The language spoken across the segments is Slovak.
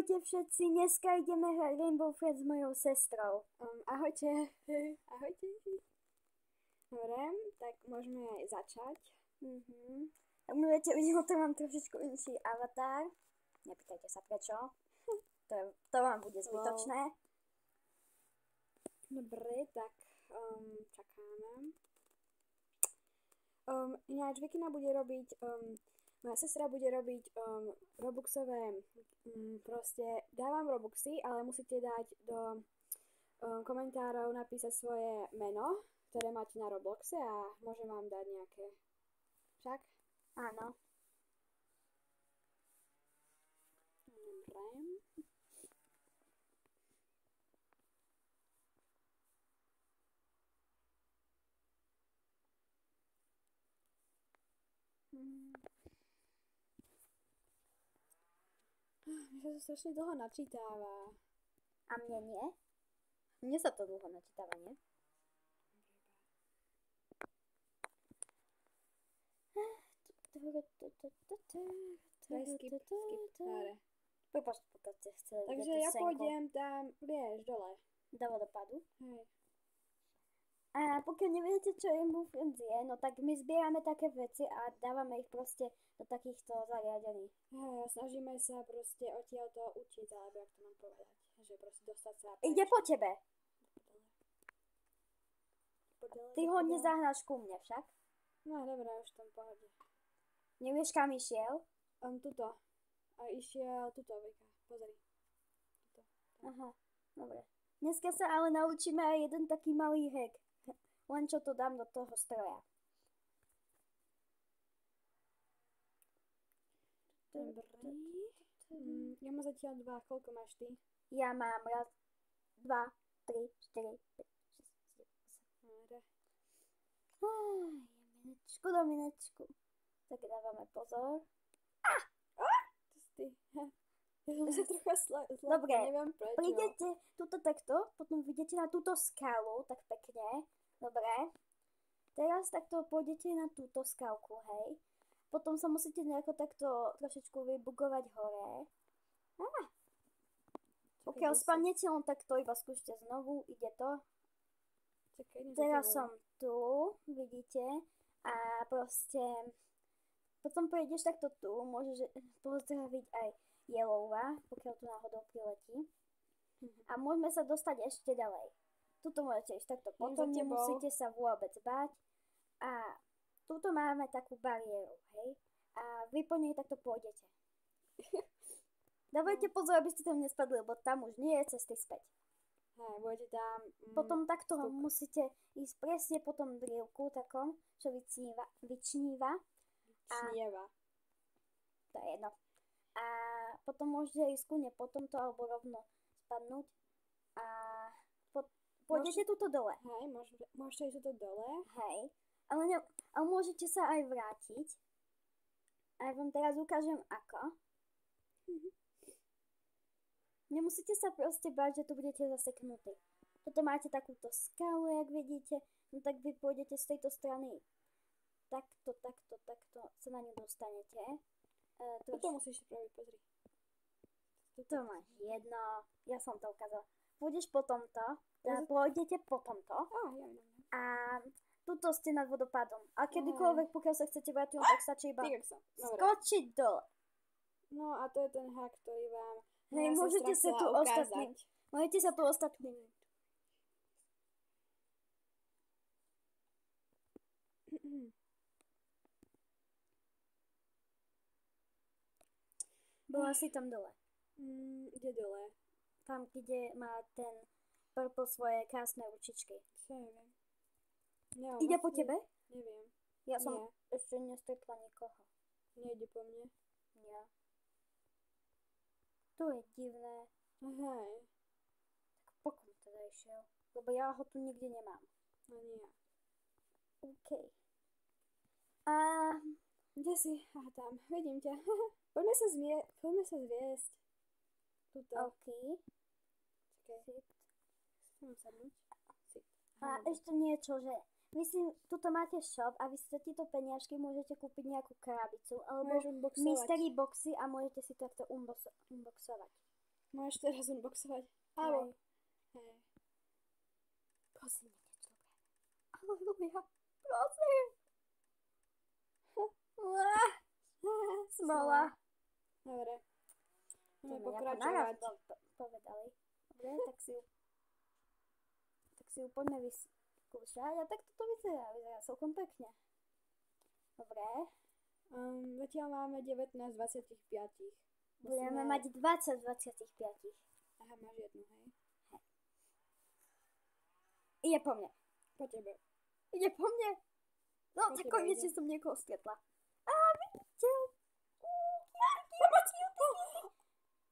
Ahojte všetci, dneska ideme hrať Rainbow Friends s mojou sestrou. Ahojte. Ahojte. Dobre, tak môžeme aj začať. Tak budete vidieť, to mám trošičku inší avatar. Nepýtajte sa prečo. To vám bude zbytočné. Dobre, tak čakáme. Ináč Vikina bude robiť, moja sestra bude robiť Robuxové, proste dávam Robuxy, ale musíte dať do komentárov napísať svoje meno, ktoré máte na Robloxe a môžem vám dať nejaké. Však? Áno. Dobre. Mne sa to strašne dlho načítava. A mne nie? Mne sa to dlho načítava, nie? Daj skip. Dobre. Poďte, chceli Takže ja pôjdem tam, vieš, dole. do vodopadu. Hej. A pokiaľ neviete, čo Rainbow Friends je, no tak my zbierame také veci a dávame ich proste do takýchto zariadení. Hej, snažíme sa proste odtiaľto učiť, alebo jak to mám povedať. Že proste dostať sa... Ide po tebe. Podele. Ty ho nezahnáš ku mne však. No dobré, už v tom pohode. Nevieš, kam išiel? Tuto. A išiel tuto, Vika. Pozri. Tuto. Aha, dobre. Dneska sa ale naučíme aj jeden taký malý hack. Len čo to dám do toho stroja. Dobrý. Ja mám zatiaľ 2. Koľko máš ty? Ja mám raz, 2, 3, 4, 5, 6, 7, 8. Dobre. Minečku do minečku. Tak dávame pozor. To si ty. Ja som sa trocha zlá. Dobre, Neviem prečo. prídete tuto takto, potom vidíte na túto skalu, tak pekne. Dobre. Teraz takto pôjdete na túto skalku, hej. Potom sa musíte nejako takto trošičku vybugovať hore. Pokiaľ spadnete, len takto iba skúšte znovu, ide to. Čakaj, Teraz som tu, vidíte. A proste... Potom prejdeš takto tu, môžeš pozdraviť aj Yellowa, pokiaľ tu náhodou priletí. A môžeme sa dostať ešte ďalej. Tuto môžete ísť takto, potom nemusíte sa vôbec báť. A tuto máme takú bariéru, hej. A vy po nej takto pôjdete. Dávajte pozor, aby ste tam nespadli, lebo tam už nie je cesty späť. Hej, budete tam... Potom takto musíte ísť presne po tom drívku takom, čo vyčníva. Čnieva. To je jedno. A potom môžete ísť kľudne po tomto alebo rovno spadnúť. A pôjdete tuto dole. Hej, môžete ísť tuto dole. Hej. Ale môžete sa aj vrátiť. A ja vám teraz ukážem ako. Nemusíte sa proste báť, že tu budete zaseknutí. Toto máte takúto skalu, jak vidíte. No tak vy pôjdete z tejto strany. Takto sa na ňu dostanete. Toto musíš spraviť, pozri. To máš jedno. Ja som to ukázala. Pôjdeš po tomto. Pôjdete po tomto. A tuto ste nad vodopádom. A kedykoľvek, pokiaľ sa chcete vrátiť, tak stačí iba skočiť dole. No a to je ten hack, ktorý vám môžete sa tu ostatným. Môžete sa tu ostatným. Bola si tam dole. Kde dole? Tam, kde má ten purple svoje krásne ručičky. Čo neviem. Ja, Ide po tebe? Neviem. Ja som ešte nestretla nikoho. Nejde po mne? Nie. To je divné. Hej. Tak po kom teda išiel? Lebo ja ho tu nikde nemám. Ani ja. OK. A kde si? Aha, tam. Vidím ťa. Poďme sa zviesť. Tuto. OK. Čakaj. Chcem sadnúť. A ešte niečo, že vy si tuto máte shop a vy si za tieto peniažky môžete kúpiť nejakú krabicu alebo mystery boxy a môžete si takto unboxovať. Môžeš teraz unboxovať. Áno. Hej. Prosím, nech niečo dobré. Aleluja. Prosím. Smola. Dobre. Budeme Naraz pokračovať. povedali. Dobre, tak si ju poďme vyskúšať. A tak toto vyzerá celkom pekne. Dobre. Zatiaľ máme 19 z 25. Budeme mať 20 z 25. Aha, máš jednu, hej? Ide po mne. Po tebe. Ide po mne. No, Po tak tebe konečne ide. som niekoho stretla. Á, vidíte?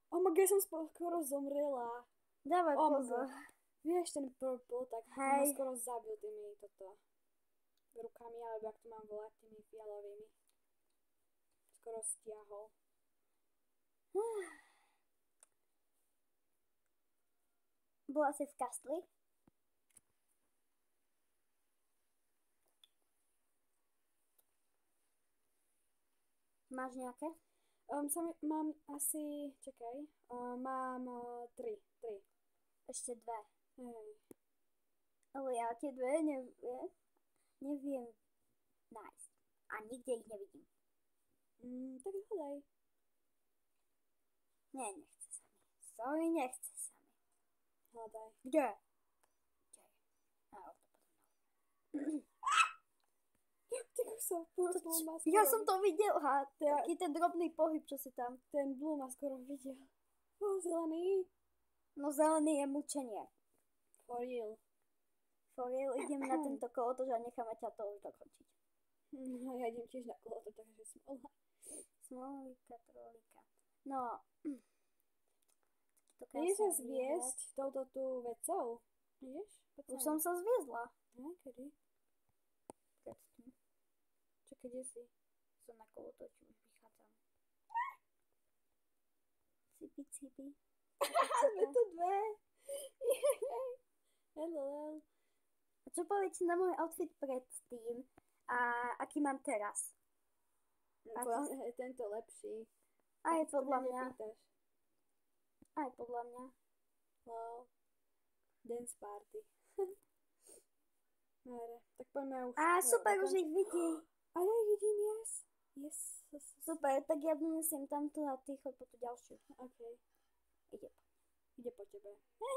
Oh my god, som skoro zomrela. Dávaj Oh my pozor. god. Vieš, ten purple, tak ma Hej. skoro zabil tými rukami, alebo ak to mám volať, tými fialovými. Skoro stiahol. Bola si v kastli? Máš nejaké? Mám asi, čakaj, mám 3. Ešte dve. Hej. Ale ja tie dve neviem nájsť. A nikde ich nevidím. Tak hľadaj. Nie, nechce sa mi. Sorry, nechce sa mi. Hľadaj. Kde? Á, to potom. Ty kuso, purple ma skoro... Ja som to videla. Ja- Taký ten drobný pohyb, čo si tam. Ten blue ma skoro videl. Zelený. No zelený je mučenie. For real. For real, idem na tento kolotoč a necháme ťa to už dokončiť. Ja idem tiež na kolo, takže smola. Smolíka, trolíka. No. Ideš sa zviesť touto tú vecou? Ideš? Už som sa zviezla. Kedy? Predtým. Čakaj, kde si? Som na kolotoči, už vychádzam. Cipi. Sme tu dve. Hello. A čo poviete na môj outfit predtým a aký mám teraz? Podľa mňa je tento lepší. Aj Ak sa podľa mňa mňa. nepýtaš. Aj podľa mňa. No. Dance party. Dobre, tak poďme už. Á, super, už ich vidím. A ja ich vidím, yes. Super, tak ja donesiem tamto a ty choď po tú ďalšiu. OK. Ide Ide po tebe. To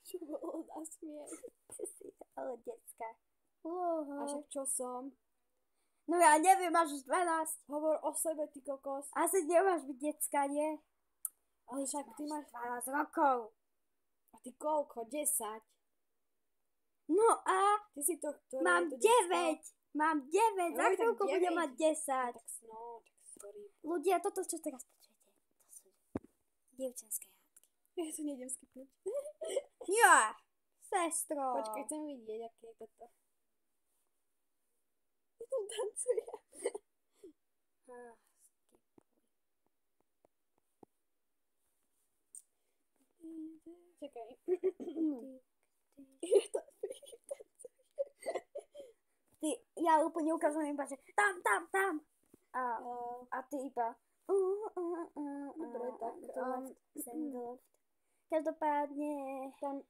čo bolo na smiech. ale decka. A však čo som? No ja neviem, máš už 12. Hovor o sebe, ty kokos. Asi nemáš byť decka, nie? Ale však ty máš... 12 rokov. A ty koľko? 10? No a Ty si to, ktoré mám je to 9. Mám 9. Za No, tak chvíľku budem 9. mať 10. Tak sorry. Ľudia, toto čo teraz počujete, to sú dievčenské hádky. Ja to nejdem skipnúť. Ja, sestro. Počkaj, chcem vidieť, aké je toto. Ja tam tancujem. Ah, Čakaj. Ty, ja úplne ukážem iba, že tam. A ty iba. Dobre, tak, Send left. Každopádne, Tam...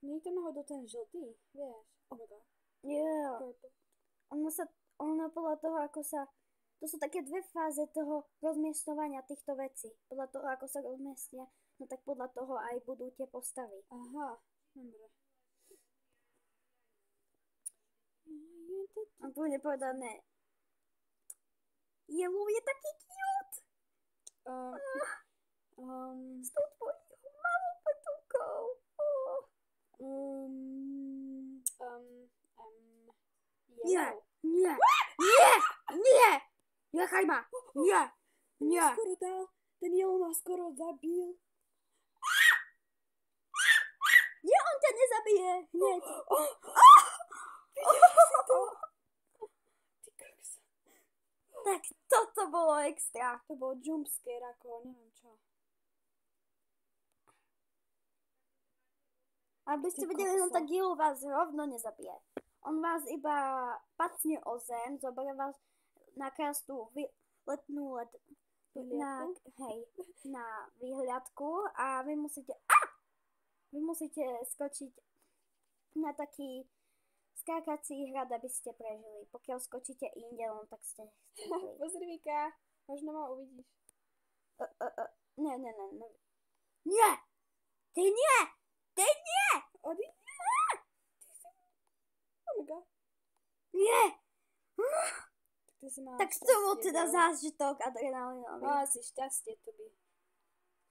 Nie je to náhodou ten žltý, vieš? Oh my god. yeah. Purple. Ono podľa toho, ako sa... To sú také dve fáze toho rozmiestňovania týchto vecí. Podľa toho, ako sa rozmiestnia, no tak podľa toho aj budú tie postavy. Aha, dobre. Úplne povedané. Yellow je taký cute. S tou tvojou malou petúkou. Yellow. Nie! Nechaj ma! Nie! Skoro dal. Ten yellow ma skoro zabil. Nie, on ťa nezabije hneď. Ty koksa. Tak toto bolo extra. To bol jumpscare ako neviem čo. Aby ste Ty vedeli, no kokso. tak Yellow vás rovno nezabije. On vás iba pacne o zem, zoberie vás na krásnu letnú hej, na výhľadku a vy musíte skočiť na taký skákací hrad, aby ste prežili. Pokiaľ skočíte inde, tak ste stihli. Pozri, Vika, možno ma uvidíš. Nie. Nie! Ty nie! Ty nie! Ody? Oh my god. Nie! Ty si mala Tak z toho šťastie, teda bro. zážitok adrenalinový. Mala si šťastie, to by.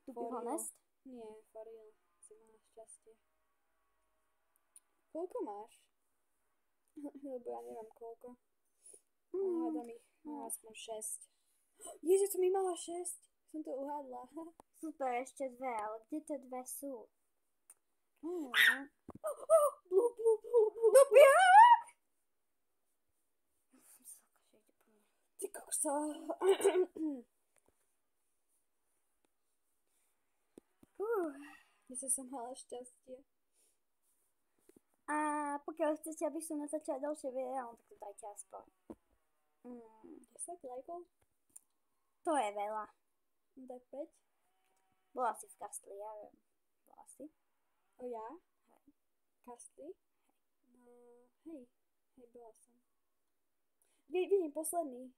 To be honest. Nie, for real. Si mala šťastie. Koľko máš? Lebo ja neviem koľko. Hádam ich. Mám aspoň 6. Ježe, som ich mala 6. Som to uhádla. Super, ešte dve, ale kde tie dve sú? Blú. Dobrý! Ty kokso. Myslím, som mala šťastie. A pokiaľ chcete, aby som natáčala ďalšie videá, tak to dajte aspoň. 10 lajkov? To je veľa. Tak 5? Bola si v Kastli, ja viem. Bola si. O ja? Hej. Kastli? No, hej, bola som. Vidím posledný.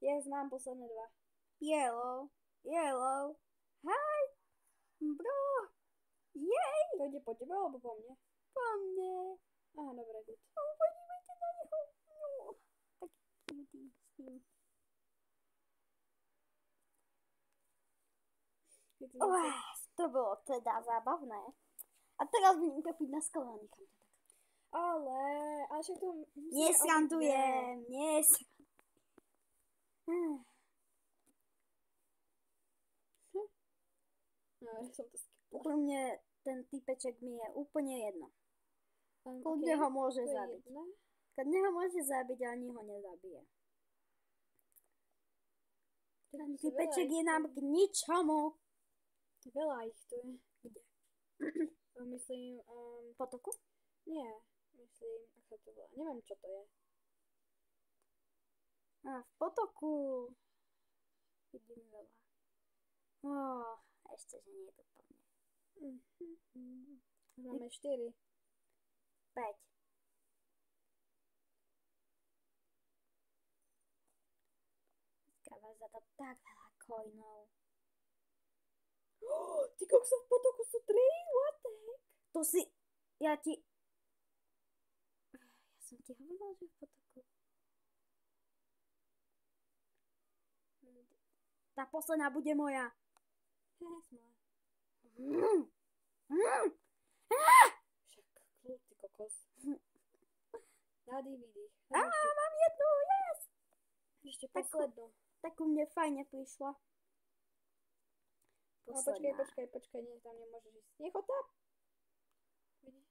Yes, mám posledné 2. Yellow. Hi, bro. Jej. To ide po tebe alebo po mne? Po mne. Aha, dobre, good. Podívajte na neho. No, taký cutie s ním. To bolo teda zábavné. A teraz budem topiť na skale a nechám to tak. Ale však to... Nesrandujem. No, ja som to skipla. Pre mňa ten typeček mi je úplne jedno. Kľudne Okay, ho môže to je zabiť. jedno. Kľudne ho môže zabiť, ani ho nezabije. Ten to typeček veľa je ich nám tu. k ničomu. Veľa ich tu je. Kde? Myslím, Potoku? nie. Myslím, ako sa to volá. Neviem, čo to je. A v potoku. Vidím veľa. Ešte, že nie je to po mne. Máme 4. 5. Získavaš za to tak veľa coinov. Ty kokso, v potoku sú 3? What the heck? To si... Ja som ti hovorila, že v potoku. Tá posledná bude moja. Však kľud, ty kokos. Na DVD. Mám jednu, yes! Ešte poslednú. Tak u mne fajne prišla. No, počkaj, nie, tam nemôžeš ísť. Nechod tam. Vidíš?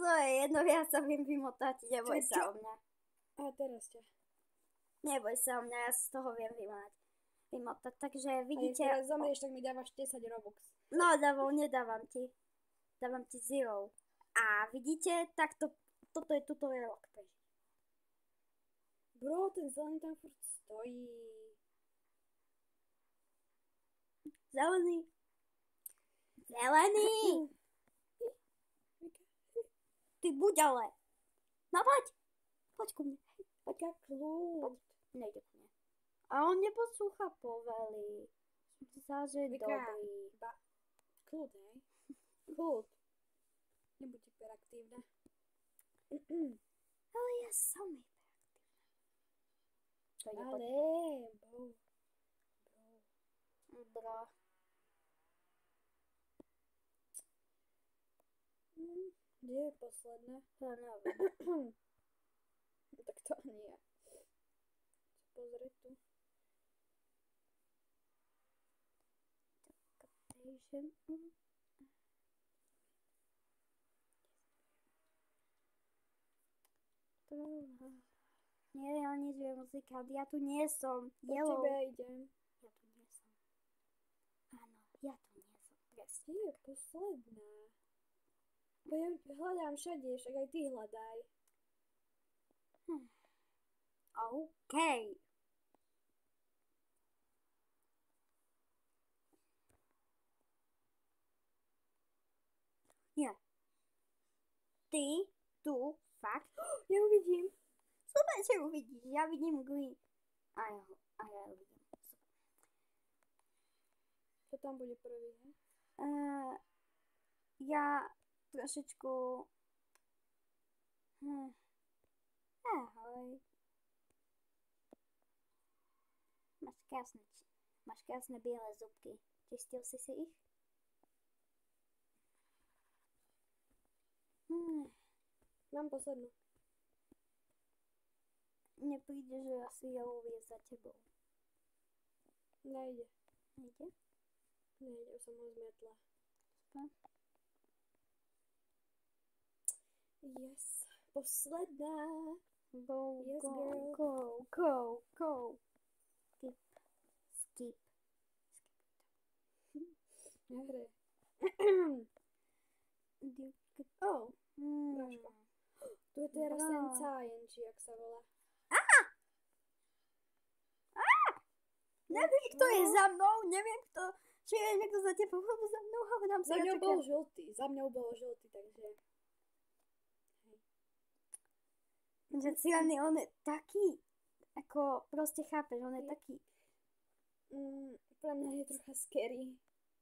To je jedno, ja sa viem vymotať, neboj Čo? sa o mňa. A teraz ťa. Neboj sa o mňa, ja sa z toho viem vymotať. Takže A vidíte... keď teraz zomrieš, tak mi dávaš 10 Robux. No, nedávam ti. Dávam ti 0. A vidíte, toto je tutorial. Bro, ten zelený tam furt stojí. Zelený. Ty buď ale. No poď. Poď ku mne. Taká kľud. Nejde ku mne. A on neposlúcha povely. Som si myslela, že je Vika. dobrý. Kľud, hej? Kľud. Nebuď hyperaktívna. Ale ja som hyperaktívna. Bro. Kde je posledné? Ja neviem. Tak to ani ja. Pozrieť tu. Nie, ja nič viem muzikant. Ja tu nie som. Po tebe idem. Ja tu nie som. Áno, ja tu nie som. Presne. Kde je posledná? Bo ja hľadám všade, však aj ty hľadaj. OK. Nie. Ty tu fakt? Ja uvidím. Super, že uvidíš. Ja vidím green. A ja uvidím. To tam bude prvý, ne? Ja trošičku... Ahoj. Máš krásne biele zubky. Čistil si ich? Mám poslednú. Nepríde, že asi Yellow je za tebou. Nejde. Nejde? Nejde, už som ho zmietla. Yes. Posledná. Go, Yes, go, girl. go. Skip. Nehre. Oh. Práško. Tu je teraz Bra. ten Cajen, či jak sa volá. Neviem, kto je za mnou, neviem, kto... Či je niekto za tebou, alebo za mnou, hľadám Za mňou bol žltý, takže... Že Cian on je taký, ako proste chápeš, on je taký... Pre mňa je trocha scary.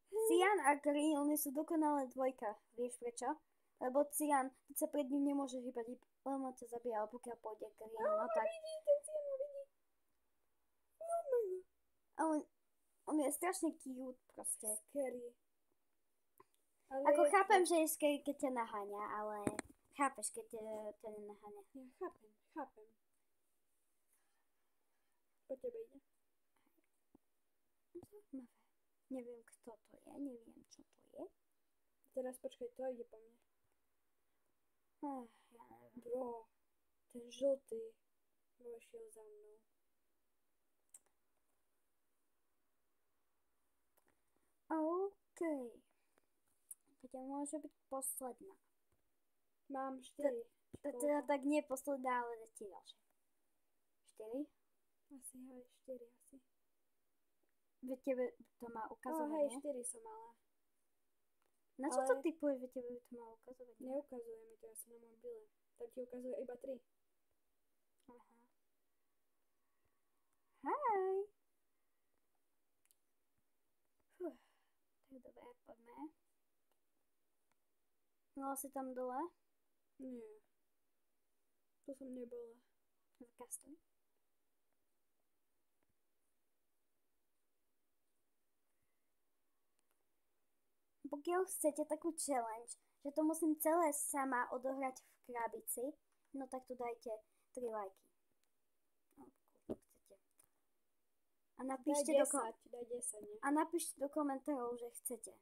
Cian a Green, oni sú dokonalé dvojka, vieš prečo? Lebo Cian, keď sa pred ním nemôžeš hýbať, lebo ťa zabíja, ale pokiaľ pôjde Green, no tak... Vidí, ten Cian ho vidí. A on je strašne cute, proste. Scary. Ale Ako je- chápem, že je scary, keď ťa naháňa, ale chápeš, keď ťa nenaháňa. Ja chápem. Po tebe ide. Zaujímavé. Neviem, kto to je, neviem, čo to je. Teraz počkaj, to ide po mne. Ja neviem. Bro, ten žltý vošiel za mnou. OK. Teda môže byť posledná. Mám 4. Teda tak nie posledná, ale tie ďalšie. 4? Asi, hej, 4 asi. Veď tebe to má ukazovať, Hej, nie? 4 som mala. Na čo to ale- typuješ, veď tebe to má ukazovať, nie? Neukazuje mi to, ja som na mobile. Tam ti ukazuje iba 3. Aha. Hej. Tak dobre, poďme. No si tam dole, Nie. Tu som nebola. v kastli. Pokiaľ chcete takú challenge, že to musím celé sama odohrať v krabici, no tak tu dajte 3 lajky. No, koľko chcete. A napíšte do, Daj 10, nie? a napíšte do komentárov, že chcete.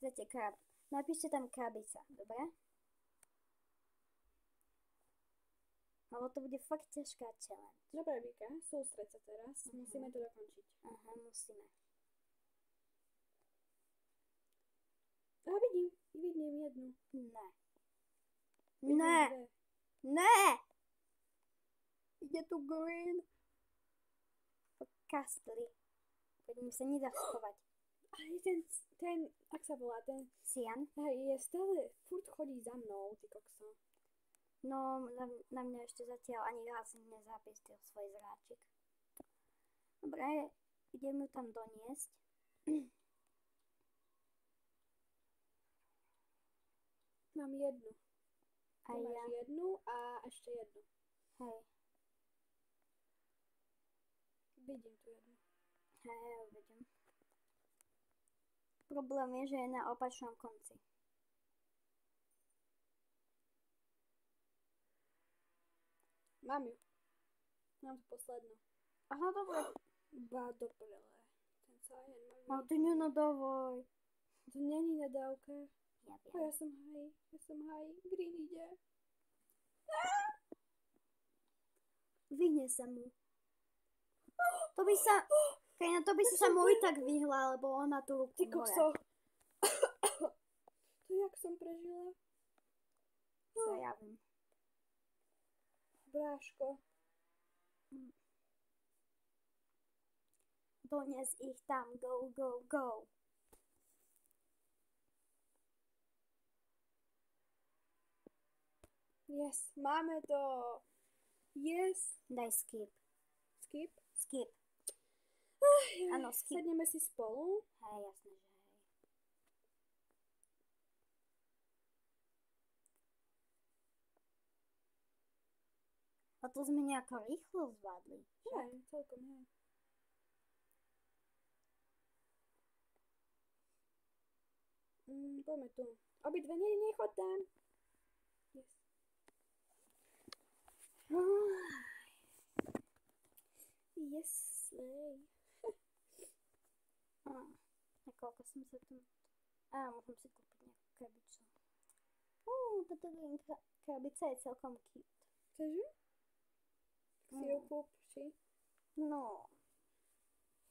Chcete napíšte tam krabica, dobre? Lebo to bude fakt ťažká challenge. Dobre, Vika, sústreď sa teraz. Musíme to dokončiť. Aha, musíme. A vidím jednu. Ne. Vidím Ne. dve. Ne! Ide tu green. Kastli. Keď mi sa nedá schovať. Ale ten, ak sa volá, ten, Cian? je stále, furt chodí za mnou, ty kokso. No, na mňa ešte zatiaľ ani raz nezapístil svoj zráčik. Dobre, idem ju tam doniesť. Mám jednu. A Ty ja. máš jednu a ešte jednu. Hej, Vidím tu jednu. vidím. Problém je, že je na opačnom konci. Mám ju. Mám tu poslednú. Aha, dobre. Ba do prele. Ten Cajen má No ty nenadávoj. To není nadávka. Ja A viem. ja som haj. Green ide. Vyhne sa mu. To by sa... Kajna, to by si sa mu i tak vyhla, lebo ona tú ruku Ty kokso. jak som prežila. Co ja vím. Bráško. Dones ich tam, go, go, go. Yes, máme to. Yes. Daj skip. Skip. Skip. Áno, skip. Sadneme si spolu. Hej, jasné, že hej. A to sme nejako rýchlo zvládli. Hej, celkom hej. Poďme tu. Obidve nechod tam. Yes. Yes, slay. A koľko som sa tu... môžem si kúpiť nejakú krabičku. Táto krabica je celkom cute. Čože? Si ju kúp, či? No.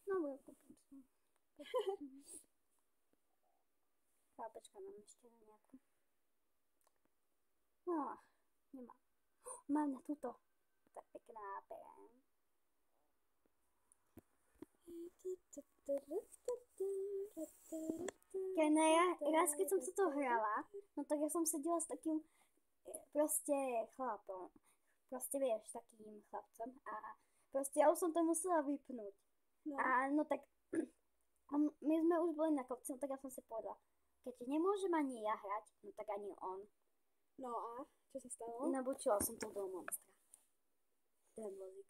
Dobre, kúpim si. Počkaj, mám ešte na nejakú. Nemám. Mám na túto. To je pekná pera. Raz keď som sa to hrala, no tak ja som sedela s takým proste chlapom. Proste vieš, takým chlapcom. A proste ja už som to musela vypnúť. No. A no tak my sme už boli na kopci, no tak ja som si povedala, keď nemôžem ani ja hrať, no tak ani on. No a? Čo sa stalo? Nabočila som to do monstra. Ten vozík.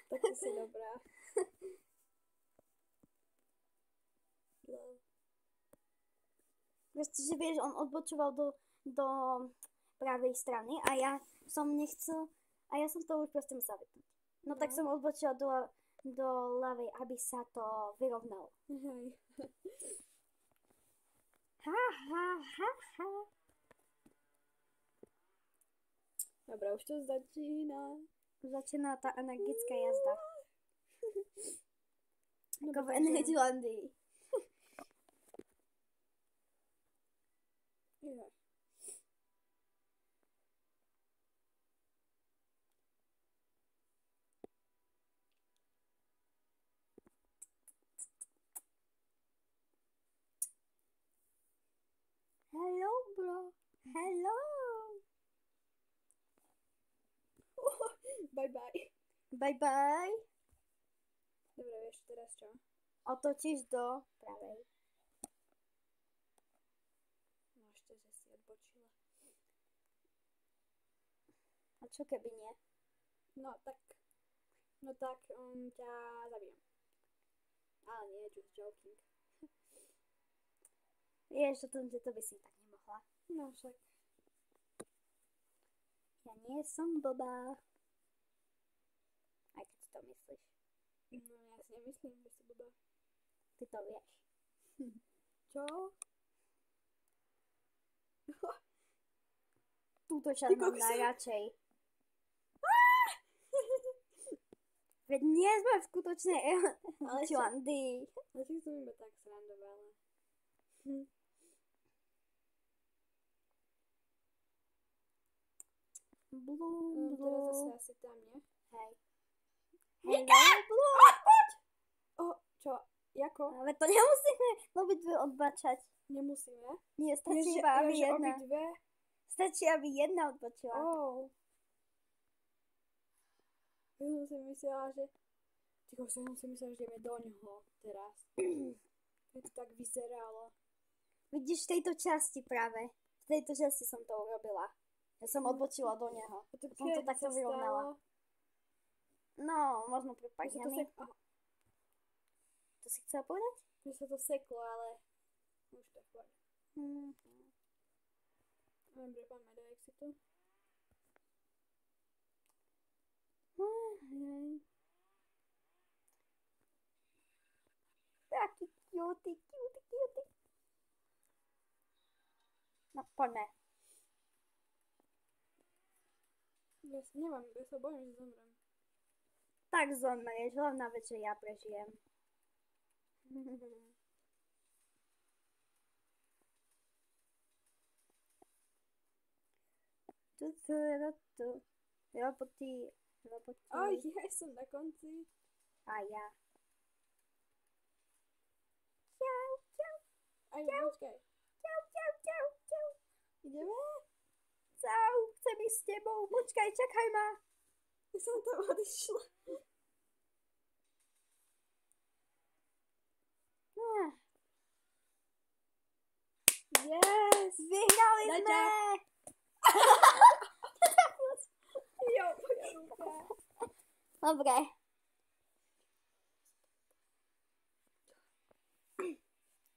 Tak to si dobrá. Proste, že vieš, on odbočoval do pravej strany a ja som nechcel, a ja som to už proste musela vypnúť. No tak som odbočila do ľavej, aby sa to vyrovnalo. Hej. Ha, ha, ha, ha. Dobre, už to začína. Začína tá energická jazda. No, Ako v Energylandii. Ja. Hello, bro. Hello. Bye bye. Bye bye. Dobre, vieš teraz čo? Otočíš do pravej. No ešte, že si odbočila. A čo keby nie? No tak ťa zabijem. Ale nie, just joking. Vieš o tom, že to by si tak nemohla. No však. Ja nie som blbá. Aj keď si to myslíš. No ja si nemyslím, že si blbá. Ty to vieš. Čo? Túto časť mám najradšej. Veď nie sme v skutočnej Energylandii. Ale si som iba tak srandovala. Blum, Teraz blum. zase asi tam, nie? Hej. Mika! Blum. Poď! Čo? Jako? Ale to nemusíme obidve odbačať. Nemusíme? Nie, stačí iba, aby jedna. Obidve? Stačí, aby jedna odbočila. Ja som si myslela, že... Tyko, som si myslela, že ideme do ňoho teraz. To tak vyzeralo. Vidíš, v tejto časti práve. V tejto časti som to urobila. Ja som odbočila do neho. Som to takto vyrovnala. No, možno pred pár dňami. To si chcela povedať? Že sa to seklo, ale... Už to chváľ. Dobre, poďme do exitu. Taký cutie. No, poďme. Ja sa bojím, že zomrem. Tak zomrieš, hlavná vec, že ja prežijem. Roboty. Ja som na konci. A ja. Počkaj. Čau. Ideme? Čau, chcem ísť s tebou. Počkaj, čakaj ma. Ja som tam odišla. Yes! Vyhrali Daj sme! Jo, počúka. Dobre.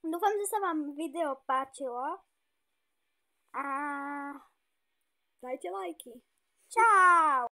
Dúfam, že sa vám video páčilo. A Dajte lajky. čau!